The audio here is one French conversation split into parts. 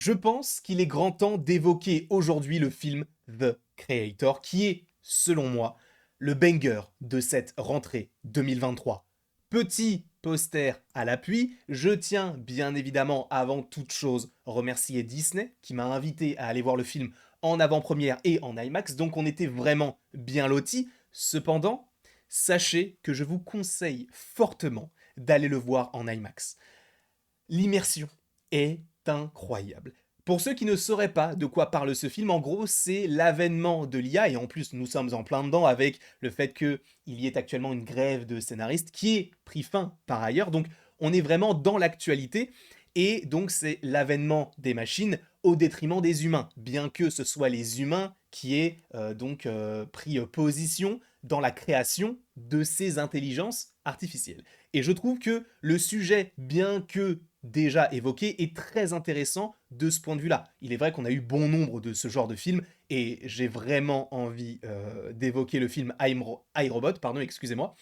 Je pense qu'il est grand temps d'évoquer aujourd'hui le film The Creator, qui est, selon moi, le banger de cette rentrée 2023. Petit poster à l'appui, je tiens bien évidemment avant toute chose remercier Disney qui m'a invité à aller voir le film en avant-première et en IMAX, donc on était vraiment bien lotis. Cependant, sachez que je vous conseille fortement d'aller le voir en IMAX. L'immersion est incroyable. Pour ceux qui ne sauraient pas de quoi parle ce film, en gros, c'est l'avènement de l'IA, et en plus, nous sommes en plein dedans avec le fait qu'il y ait actuellement une grève de scénaristes qui est pris fin par ailleurs, donc on est vraiment dans l'actualité, et donc c'est l'avènement des machines au détriment des humains, bien que ce soit les humains qui aient pris position dans la création de ces intelligences artificielles. Et je trouve que le sujet, bien que déjà évoqué, est très intéressant de ce point de vue-là. Il est vrai qu'on a eu bon nombre de ce genre de films, et j'ai vraiment envie d'évoquer le film iRobot, pardon, excusez-moi,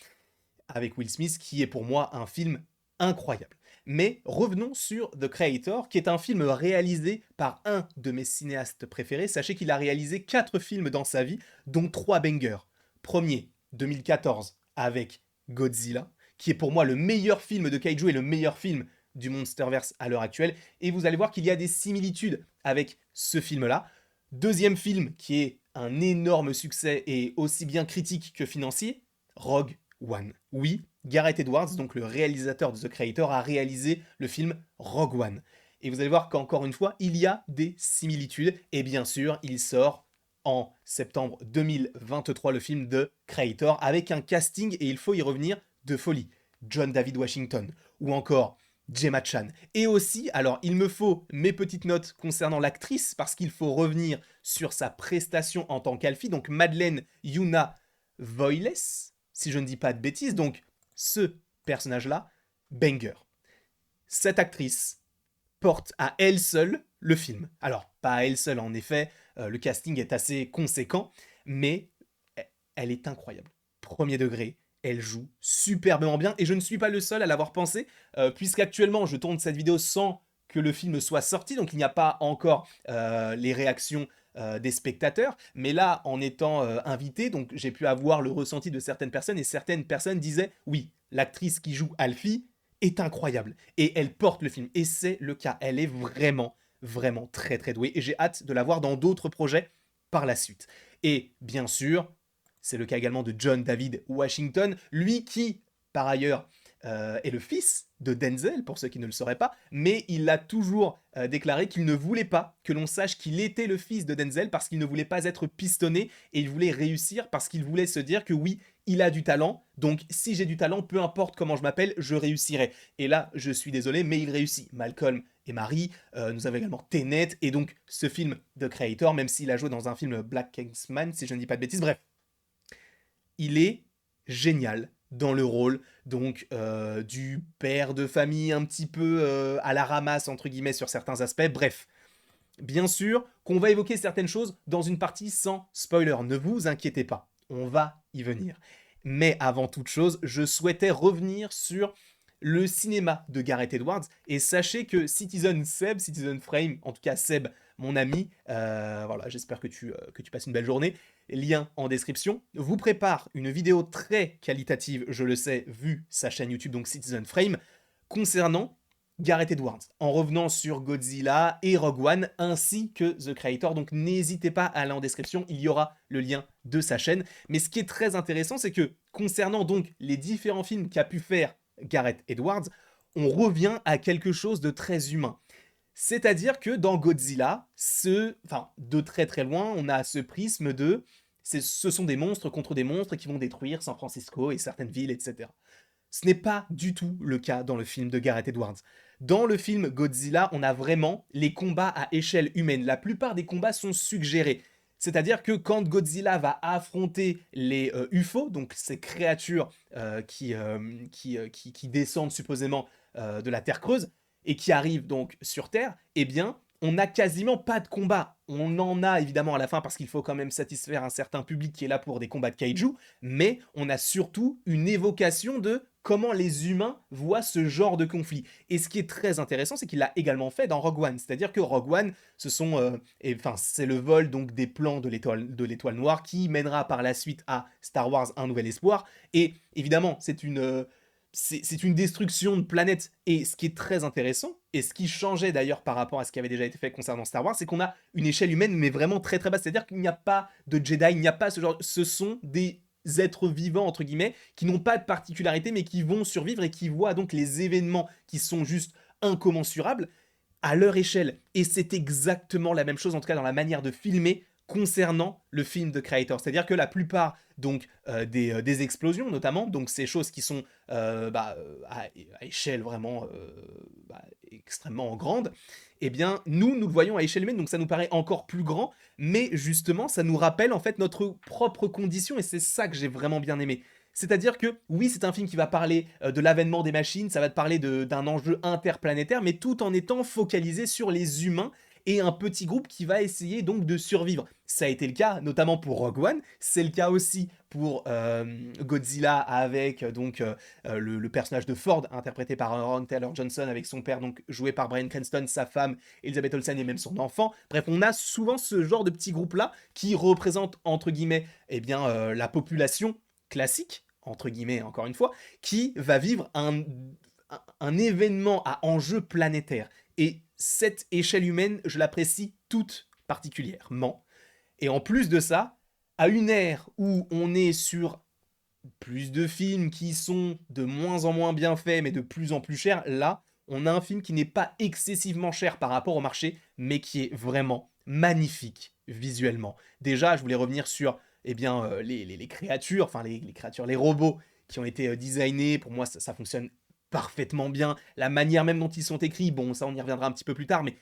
avec Will Smith, qui est pour moi un film incroyable. Mais revenons sur The Creator, qui est un film réalisé par un de mes cinéastes préférés. Sachez qu'il a réalisé 4 films dans sa vie, dont 3 bangers. Premier, 2014, avec Godzilla, qui est pour moi le meilleur film de Kaiju et le meilleur film du Monsterverse à l'heure actuelle. Et vous allez voir qu'il y a des similitudes avec ce film-là. Deuxième film, qui est un énorme succès et aussi bien critique que financier, Rogue One. Oui, Gareth Edwards, donc le réalisateur de The Creator, a réalisé le film Rogue One. Et vous allez voir qu'encore une fois, il y a des similitudes. Et bien sûr, il sort en septembre 2023 le film The Creator avec un casting, et il faut y revenir, de folie. John David Washington, ou encore Gemma Chan. Et aussi, alors il me faut mes petites notes concernant l'actrice, parce qu'il faut revenir sur sa prestation en tant qu'Alfie, donc Madeleine Yuna Voiles, si je ne dis pas de bêtises, donc ce personnage-là, banger. Cette actrice porte à elle seule le film. Alors, pas à elle seule en effet, le casting est assez conséquent, mais elle est incroyable. Premier degré, elle joue superbement bien, et je ne suis pas le seul à l'avoir pensé, puisqu'actuellement je tourne cette vidéo sans que le film soit sorti, donc il n'y a pas encore les réactions des spectateurs, mais là, en étant invité, donc j'ai pu avoir le ressenti de certaines personnes, et certaines personnes disaient, oui, l'actrice qui joue Alfie est incroyable, et elle porte le film, et c'est le cas, elle est vraiment, vraiment très très douée, et j'ai hâte de la voir dans d'autres projets par la suite. Et bien sûr, c'est le cas également de John David Washington, lui qui, par ailleurs, est le fils de Denzel, pour ceux qui ne le sauraient pas, mais il a toujours déclaré qu'il ne voulait pas que l'on sache qu'il était le fils de Denzel, parce qu'il ne voulait pas être pistonné, et il voulait réussir parce qu'il voulait se dire que oui, il a du talent, donc si j'ai du talent, peu importe comment je m'appelle, je réussirai. Et là, je suis désolé, mais il réussit. Malcolm et Marie, nous avons également Tenet, et donc ce film The Creator, même s'il a joué dans un film Black Kingsman, si je ne dis pas de bêtises, bref, il est génial dans le rôle du père de famille un petit peu à la ramasse entre guillemets sur certains aspects. Bref, bien sûr qu'on va évoquer certaines choses dans une partie sans spoiler, ne vous inquiétez pas, on va y venir. Mais avant toute chose, je souhaitais revenir sur le cinéma de Gareth Edwards, et sachez que Citizen Seb, Citizen Frame, en tout cas Seb, mon ami, voilà, j'espère que tu passes une belle journée, lien en description, vous prépare une vidéo très qualitative, je le sais, vu sa chaîne YouTube, donc Citizen Frame, concernant Gareth Edwards, en revenant sur Godzilla et Rogue One, ainsi que The Creator, donc n'hésitez pas à aller en description, il y aura le lien de sa chaîne. Mais ce qui est très intéressant, c'est que concernant donc les différents films qu'a pu faire Gareth Edwards, on revient à quelque chose de très humain. C'est-à-dire que dans Godzilla, de très très loin, on a ce prisme de ce sont des monstres contre des monstres qui vont détruire San Francisco et certaines villes, etc. Ce n'est pas du tout le cas dans le film de Gareth Edwards. Dans le film Godzilla, on a vraiment les combats à échelle humaine. La plupart des combats sont suggérés. C'est-à-dire que quand Godzilla va affronter les UFO, donc ces créatures qui descendent supposément de la Terre creuse, et qui arrivent donc sur Terre, eh bien, on n'a quasiment pas de combat. On en a évidemment à la fin parce qu'il faut quand même satisfaire un certain public qui est là pour des combats de kaiju, mais on a surtout une évocation de comment les humains voient ce genre de conflit. Et ce qui est très intéressant, c'est qu'il l'a également fait dans Rogue One. C'est-à-dire que Rogue One, c'est le vol donc des plans de l'étoile noire qui mènera par la suite à Star Wars Un Nouvel Espoir. Et évidemment, c'est une destruction de planète. Et ce qui est très intéressant, et ce qui changeait d'ailleurs par rapport à ce qui avait déjà été fait concernant Star Wars, c'est qu'on a une échelle humaine, mais vraiment très très basse. C'est-à-dire qu'il n'y a pas de Jedi, il n'y a pas ce genre. Ce sont des êtres vivants, entre guillemets, qui n'ont pas de particularité, mais qui vont survivre et qui voient donc les événements qui sont juste incommensurables à leur échelle. Et c'est exactement la même chose, en tout cas dans la manière de filmer concernant le film de Creator. C'est-à-dire que la plupart donc des explosions notamment, donc ces choses qui sont à échelle vraiment extrêmement grande, eh bien nous le voyons à échelle humaine, donc ça nous paraît encore plus grand, mais justement ça nous rappelle en fait notre propre condition et c'est ça que j'ai vraiment bien aimé. C'est-à-dire que oui, c'est un film qui va parler de l'avènement des machines, ça va te parler d'un enjeu interplanétaire, mais tout en étant focalisé sur les humains et un petit groupe qui va essayer donc de survivre. Ça a été le cas notamment pour Rogue One, c'est le cas aussi pour Godzilla avec le personnage de Ford interprété par Aaron Taylor Johnson avec son père donc joué par Bryan Cranston, sa femme Elizabeth Olsen et même son enfant. Bref, on a souvent ce genre de petits groupes là qui représentent entre guillemets la population classique, entre guillemets encore une fois, qui va vivre un événement à enjeu planétaire. Et cette échelle humaine, je l'apprécie toute particulièrement. Et en plus de ça, à une ère où on est sur plus de films qui sont de moins en moins bien faits, mais de plus en plus chers, là, on a un film qui n'est pas excessivement cher par rapport au marché, mais qui est vraiment magnifique visuellement. Déjà, je voulais revenir sur les créatures, enfin les créatures, les robots qui ont été designés. Pour moi, ça fonctionne parfaitement bien. La manière même dont ils sont écrits, bon, ça on y reviendra un petit peu plus tard, mais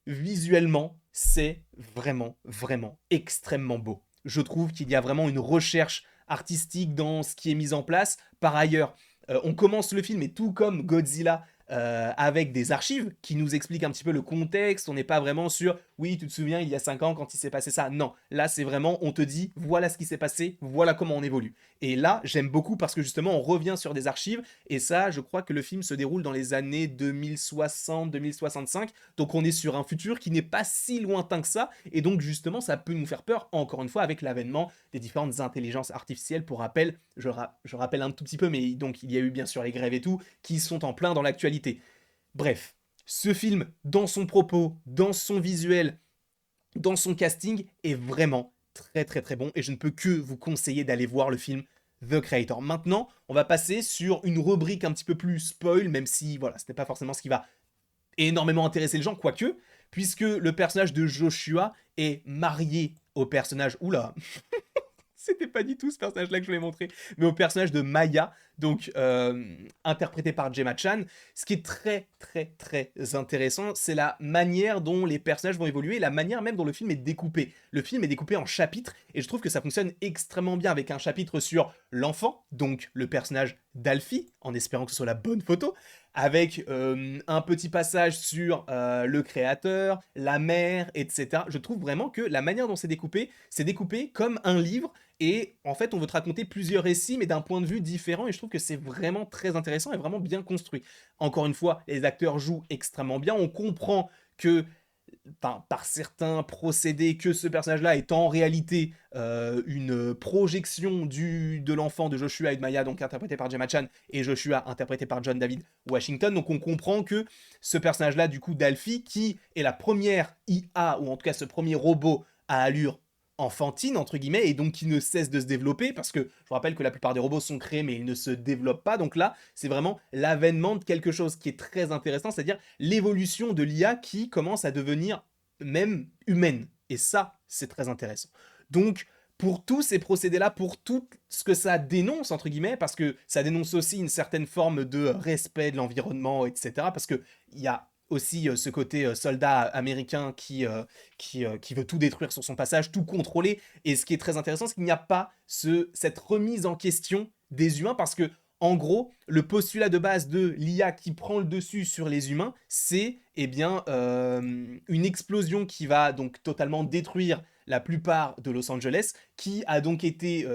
visuellement, c'est vraiment, vraiment extrêmement beau. Je trouve qu'il y a vraiment une recherche artistique dans ce qui est mis en place. Par ailleurs, on commence le film et tout comme Godzilla avec des archives qui nous expliquent un petit peu le contexte. On n'est pas vraiment sur oui, tu te souviens il y a 5 ans quand il s'est passé ça. Non, là c'est vraiment on te dit voilà ce qui s'est passé, voilà comment on évolue. Et là j'aime beaucoup parce que justement on revient sur des archives et ça je crois que le film se déroule dans les années 2060-2065. Donc on est sur un futur qui n'est pas si lointain que ça et donc justement ça peut nous faire peur encore une fois avec l'avènement des différentes intelligences artificielles. Pour rappel, je rappelle un tout petit peu mais donc il y a eu bien sûr les grèves et tout qui sont en plein dans l'actualité. Bref, ce film, dans son propos, dans son visuel, dans son casting, est vraiment très très très bon et je ne peux que vous conseiller d'aller voir le film The Creator. Maintenant, on va passer sur une rubrique un petit peu plus spoil, même si voilà, ce n'est pas forcément ce qui va énormément intéresser les gens, quoique, puisque le personnage de Joshua est marié au personnage... Oula c'était pas du tout ce personnage-là que je voulais montrer, mais au personnage de Maya, donc interprété par Gemma Chan. Ce qui est très très très intéressant, c'est la manière dont les personnages vont évoluer, la manière même dont le film est découpé. Le film est découpé en chapitres, et je trouve que ça fonctionne extrêmement bien avec un chapitre sur l'enfant, donc le personnage d'Alfie, en espérant que ce soit la bonne photo, avec un petit passage sur le créateur, la mère, etc. Je trouve vraiment que la manière dont c'est découpé comme un livre, et en fait on veut te raconter plusieurs récits mais d'un point de vue différent et je trouve que c'est vraiment très intéressant et vraiment bien construit. Encore une fois, les acteurs jouent extrêmement bien, on comprend que par certains procédés que ce personnage-là est en réalité une projection de l'enfant de Joshua et de Maya, donc interprété par Gemma Chan, et Joshua interprété par John David Washington. Donc on comprend que ce personnage-là, du coup, d'Alfie, qui est la première IA, ou en tout cas ce premier robot à allure enfantine, entre guillemets, et donc qui ne cesse de se développer, parce que je vous rappelle que la plupart des robots sont créés, mais ils ne se développent pas, donc là, c'est vraiment l'avènement de quelque chose qui est très intéressant, c'est-à-dire l'évolution de l'IA qui commence à devenir même humaine, et ça, c'est très intéressant. Donc, pour tous ces procédés-là, pour tout ce que ça dénonce, entre guillemets, parce que ça dénonce aussi une certaine forme de respect de l'environnement, etc., parce qu'il y a aussi ce côté soldat américain qui veut tout détruire sur son passage, tout contrôler. Et ce qui est très intéressant, c'est qu'il n'y a pas cette remise en question des humains, parce que, en gros, le postulat de base de l'IA qui prend le dessus sur les humains, c'est une explosion qui va donc totalement détruire la plupart de Los Angeles, qui a donc été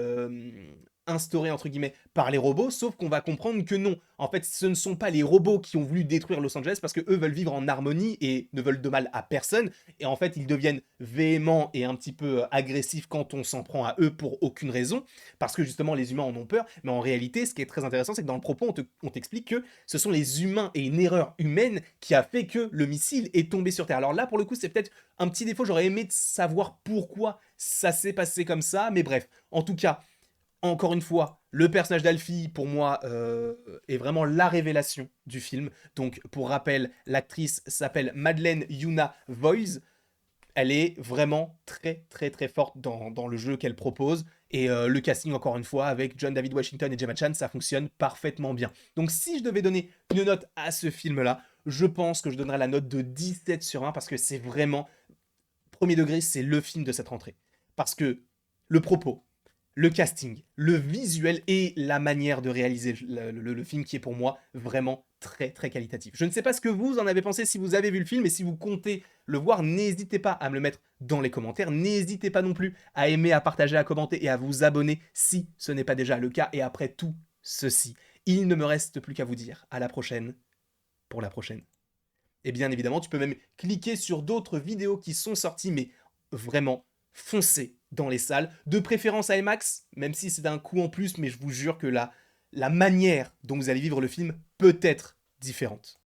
instaurée entre guillemets par les robots, sauf qu'on va comprendre que non. En fait, ce ne sont pas les robots qui ont voulu détruire Los Angeles parce que eux veulent vivre en harmonie et ne veulent de mal à personne. Et en fait, ils deviennent véhéments et un petit peu agressifs quand on s'en prend à eux pour aucune raison, parce que justement les humains en ont peur. Mais en réalité, ce qui est très intéressant, c'est que dans le propos, on t'explique que ce sont les humains et une erreur humaine qui a fait que le missile est tombé sur Terre. Alors là, pour le coup, c'est peut-être un petit défaut. J'aurais aimé savoir pourquoi ça s'est passé comme ça, mais bref. En tout cas, encore une fois, le personnage d'Alfie, pour moi, est vraiment la révélation du film. Donc, pour rappel, l'actrice s'appelle Madeleine Yuna Voice. Elle est vraiment très, très, très forte dans le jeu qu'elle propose. Et le casting, encore une fois, avec John David Washington et Gemma Chan, ça fonctionne parfaitement bien. Donc, si je devais donner une note à ce film-là, je pense que je donnerais la note de 17 sur 20 parce que c'est vraiment, premier degré, c'est le film de cette rentrée. Parce que le propos, le casting, le visuel et la manière de réaliser le film qui est pour moi vraiment très très qualitatif. Je ne sais pas ce que vous en avez pensé si vous avez vu le film et si vous comptez le voir, n'hésitez pas à me le mettre dans les commentaires. N'hésitez pas non plus à aimer, à partager, à commenter et à vous abonner si ce n'est pas déjà le cas. Et après tout ceci, il ne me reste plus qu'à vous dire à la prochaine pour la prochaine. Et bien évidemment, tu peux même cliquer sur d'autres vidéos qui sont sorties, mais vraiment, foncez dans les salles, de préférence à IMAX, même si c'est un coût en plus, mais je vous jure que la manière dont vous allez vivre le film peut être différente.